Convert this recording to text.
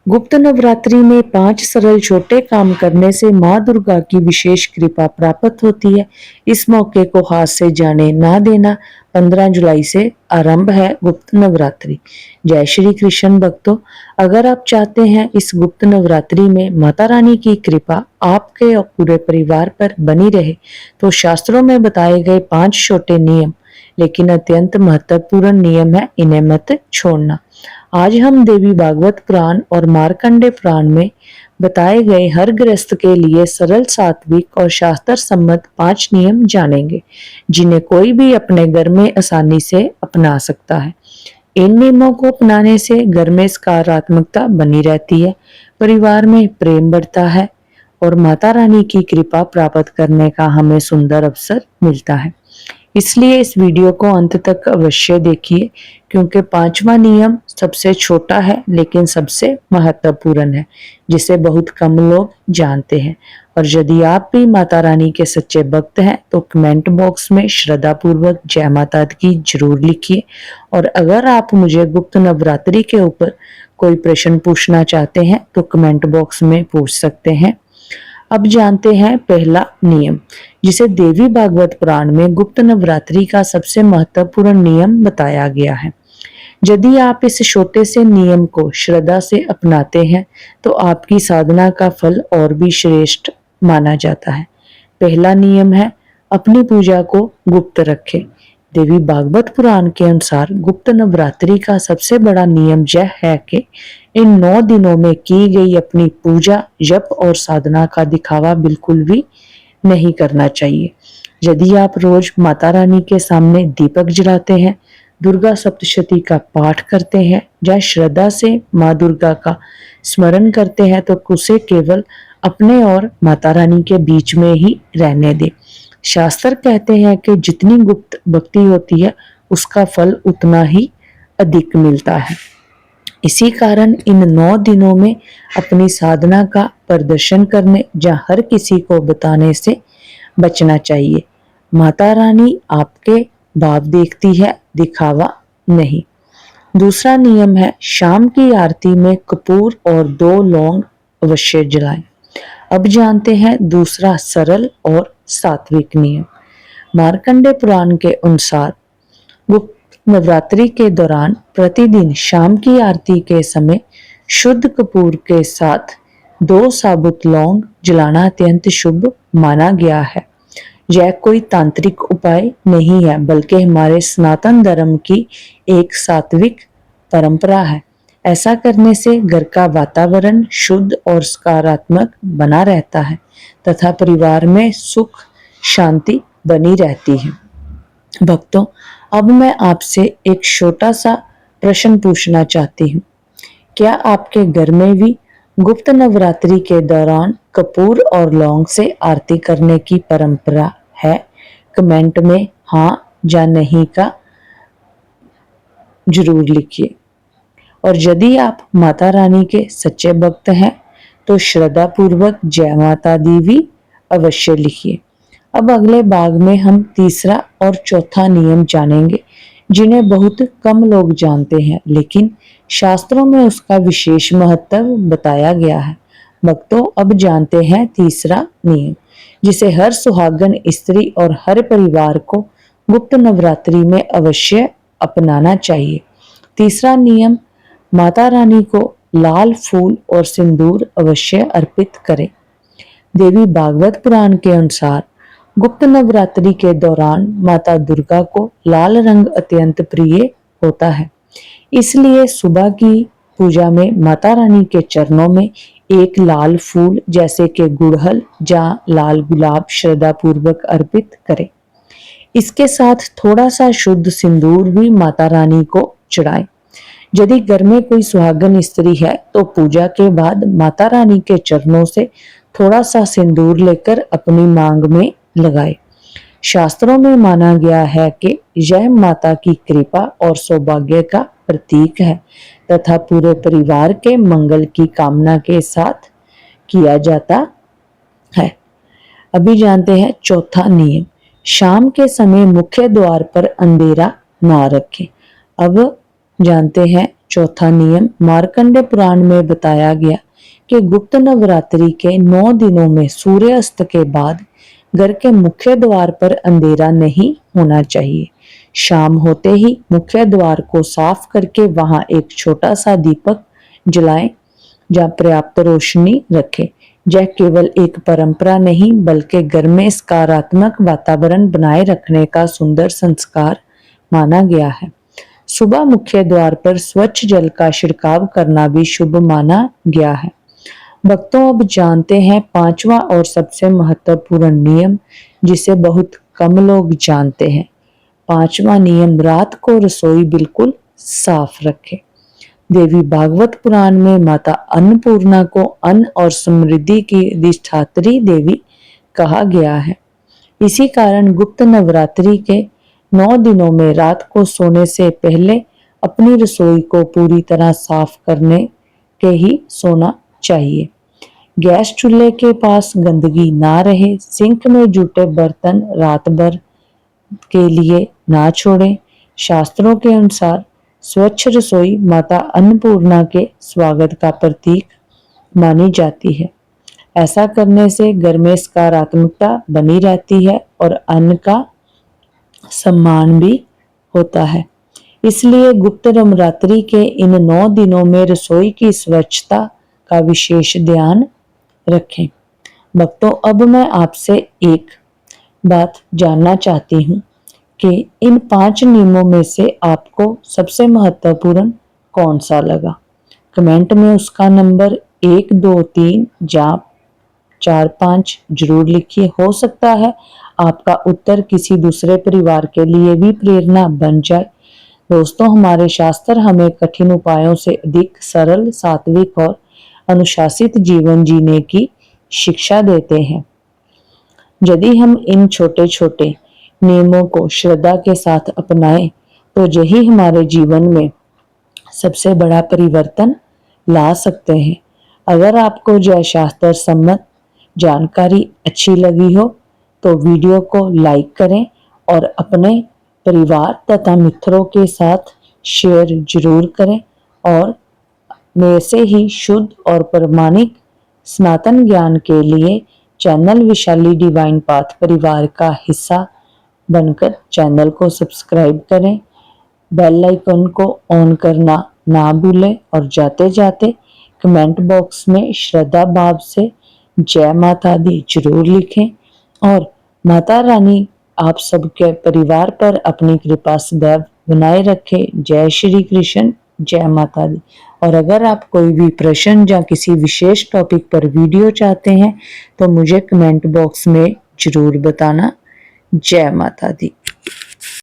गुप्त नवरात्रि में 5 सरल छोटे काम करने से माँ दुर्गा की विशेष कृपा प्राप्त होती है। इस मौके को हाथ से जाने ना देना। 15 जुलाई से आरंभ है गुप्त नवरात्रि। जय श्री कृष्ण भक्तों, अगर आप चाहते हैं इस गुप्त नवरात्रि में माता रानी की कृपा आपके और पूरे परिवार पर बनी रहे, तो शास्त्रों में बताए गए 5 छोटे नियम, लेकिन अत्यंत महत्वपूर्ण नियम है, इन्हें मत छोड़ना। आज हम देवी भागवत पुराण और मार्कंडे पुराण में बताए गए हर गृहस्थ के लिए सरल, सात्विक और शास्त्र सम्मत 5 नियम जानेंगे, जिन्हें कोई भी अपने घर में आसानी से अपना सकता है। इन नियमों को अपनाने से घर में सकारात्मकता बनी रहती है, परिवार में प्रेम बढ़ता है और माता रानी की कृपा प्राप्त करने का हमें सुंदर अवसर मिलता है। इसलिए इस वीडियो को अंत तक अवश्य देखिए, क्योंकि 5वां नियम सबसे छोटा है लेकिन सबसे महत्वपूर्ण है, जिसे बहुत कम लोग जानते हैं। और यदि आप भी माता रानी के सच्चे भक्त हैं तो कमेंट बॉक्स में श्रद्धा पूर्वक जय माता की जरूर लिखिए। और अगर आप मुझे गुप्त नवरात्रि के ऊपर कोई प्रश्न पूछना चाहते हैं तो कमेंट बॉक्स में पूछ सकते हैं। अब जानते हैं पहला नियम, जिसे देवी भागवत पुराण में गुप्त नवरात्रि का सबसे महत्वपूर्ण नियम बताया गया है। यदि आप इस छोटे से नियम को श्रद्धा से अपनाते हैं तो आपकी साधना का फल और भी श्रेष्ठ माना जाता है। पहला नियम है, अपनी पूजा को गुप्त रखें। देवी भागवत पुराण के अनुसार गुप्त नवरात्रि का सबसे बड़ा नियम यह है कि इन 9 दिनों में की गई अपनी पूजा, जप और साधना का दिखावा बिल्कुल भी नहीं करना चाहिए। यदि आप रोज माता रानी के सामने दीपक जलाते हैं, दुर्गा सप्तशती का पाठ करते हैं या श्रद्धा से माँ दुर्गा का स्मरण करते हैं, तो उसे केवल अपने और माता रानी के बीच में ही रहने दें। शास्त्र कहते हैं कि जितनी गुप्त भक्ति होती है उसका फल उतना ही अधिक मिलता है। इसी कारण इन 9 दिनों में अपनी साधना का प्रदर्शन करने या हर किसी को बताने से बचना चाहिए। माता रानी आपके भाव देखती है, दिखावा नहीं। दूसरा नियम है, शाम की आरती में कपूर और 2 लौंग अवश्य जलाएं। अब जानते हैं दूसरा सरल और सात्विक नियम। मार्कंडे पुराण के अनुसार गुप्त नवरात्रि के दौरान प्रतिदिन शाम की आरती के समय शुद्ध कपूर के साथ 2 साबुत लौंग जलाना अत्यंत शुभ माना गया है। यह कोई तांत्रिक उपाय नहीं है, बल्कि हमारे सनातन धर्म की एक सात्विक परंपरा है। ऐसा करने से घर का वातावरण शुद्ध और सकारात्मक बना रहता है तथा परिवार में सुख शांति बनी रहती है। भक्तों, अब मैं आपसे एक छोटा सा प्रश्न पूछना चाहती हूँ। क्या आपके घर में भी गुप्त नवरात्रि के दौरान कपूर और लौंग से आरती करने की परंपरा है? कमेंट में हाँ या नहीं का जरूर लिखिए। और यदि आप माता रानी के सच्चे भक्त हैं तो श्रद्धा पूर्वक जय माता दी भी अवश्य लिखिए। अब अगले भाग में हम तीसरा और चौथा नियम जानेंगे, जिन्हें बहुत कम लोग जानते हैं, लेकिन शास्त्रों में उसका विशेष महत्व बताया गया है। भक्तों, अब जानते हैं तीसरा नियम, जिसे हर सुहागन स्त्री और हर परिवार को गुप्त नवरात्रि में अवश्य अपनाना चाहिए। तीसरा नियम, माता रानी को लाल फूल और सिंदूर अवश्य अर्पित करें। देवी भागवत पुराण के अनुसार गुप्त नवरात्रि के दौरान माता दुर्गा को लाल रंग अत्यंत प्रिय होता है। इसलिए सुबह की पूजा में माता रानी के चरणों में एक लाल फूल जैसे कि गुड़हल या लाल गुलाब श्रद्धा पूर्वक अर्पित करें। इसके साथ थोड़ा सा शुद्ध सिंदूर भी माता रानी को चढ़ाएं। यदि घर में कोई सुहागन स्त्री है तो पूजा के बाद माता रानी के चरणों से थोड़ा सा सिंदूर लेकर अपनी मांग में लगाए। शास्त्रों में माना गया है कि यह माता की कृपा और सौभाग्य का प्रतीक है तथा पूरे परिवार के मंगल की कामना के साथ किया जाता है। अभी जानते हैं चौथा नियम, शाम के समय मुख्य द्वार पर अंधेरा ना रखें। अब जानते हैं चौथा नियम मार्कंडे पुराण में बताया गया कि गुप्त नवरात्रि के 9 दिनों में सूर्यास्त के बाद घर के मुख्य द्वार पर अंधेरा नहीं होना चाहिए। शाम होते ही मुख्य द्वार को साफ करके वहां एक छोटा सा दीपक जलाएं जहाँ पर्याप्त रोशनी रखें। यह केवल एक परंपरा नहीं बल्कि घर में सकारात्मक वातावरण बनाए रखने का सुंदर संस्कार माना गया है। सुबह मुख्य द्वार पर स्वच्छ जल का छिड़काव करना भी शुभ माना गया है। भक्तों अब जानते हैं पांचवा और सबसे महत्वपूर्ण नियम जिसे बहुत कम लोग जानते हैं। पांचवा नियम रात को रसोई बिल्कुल साफ रखें। देवी भागवत पुराण में माता अन्नपूर्णा को अन्न और समृद्धि की अधिष्ठात्री देवी कहा गया है। इसी कारण गुप्त नवरात्रि के 9 दिनों में रात को सोने से पहले अपनी रसोई को पूरी तरह साफ करने के ही सोना चाहिए। गैस चूल्हे के पास गंदगी ना रहे, सिंक में जूठे बर्तन रात भर के लिए ना छोड़ें। शास्त्रों के अनुसार स्वच्छ रसोई माता अन्नपूर्णा के स्वागत का प्रतीक मानी जाती है। ऐसा करने से घर में सकारात्मकता बनी रहती है और अन्न का सम्मान भी होता है। इसलिए गुप्त नवरात्रि के इन 9 दिनों में रसोई की स्वच्छता का विशेष ध्यान रखें। भक्तों, अब मैं आपसे एक बात जानना चाहती हूँ कि इन 5 नियमों में से आपको सबसे महत्वपूर्ण कौन सा लगा। कमेंट में उसका नंबर 1, 2, 3 या 4, 5 जरूर लिखिए। हो सकता है आपका उत्तर किसी दूसरे परिवार के लिए भी प्रेरणा बन जाए। दोस्तों, हमारे शास्त्र हमें कठिन उपायों से अधिक सरल, सात्विक और अनुशासित जीवन जीने की शिक्षा देते हैं। यदि हम इन छोटे छोटे नियमों को श्रद्धा के साथ अपनाएं तो यही हमारे जीवन में सबसे बड़ा परिवर्तन ला सकते हैं। अगर आपको जय शास्त्र सम्मत जानकारी अच्छी लगी हो तो वीडियो को लाइक करें और अपने परिवार तथा मित्रों के साथ शेयर जरूर करें और में से ही शुद्ध और प्रमाणिक सनातन ज्ञान के लिए चैनल विशाली डिवाइन पाथ परिवार का हिस्सा बनकर चैनल को सब्सक्राइब करें। बेल आइकन को ऑन करना ना भूलें और जाते जाते कमेंट बॉक्स में श्रद्धा भाव से जय माता दी जरूर लिखें और माता रानी आप सबके परिवार पर अपनी कृपा सदैव बनाए रखे। जय श्री कृष्ण, जय माता दी। और अगर आप कोई भी प्रश्न या किसी विशेष टॉपिक पर वीडियो चाहते हैं तो मुझे कमेंट बॉक्स में जरूर बताना। जय माता दी।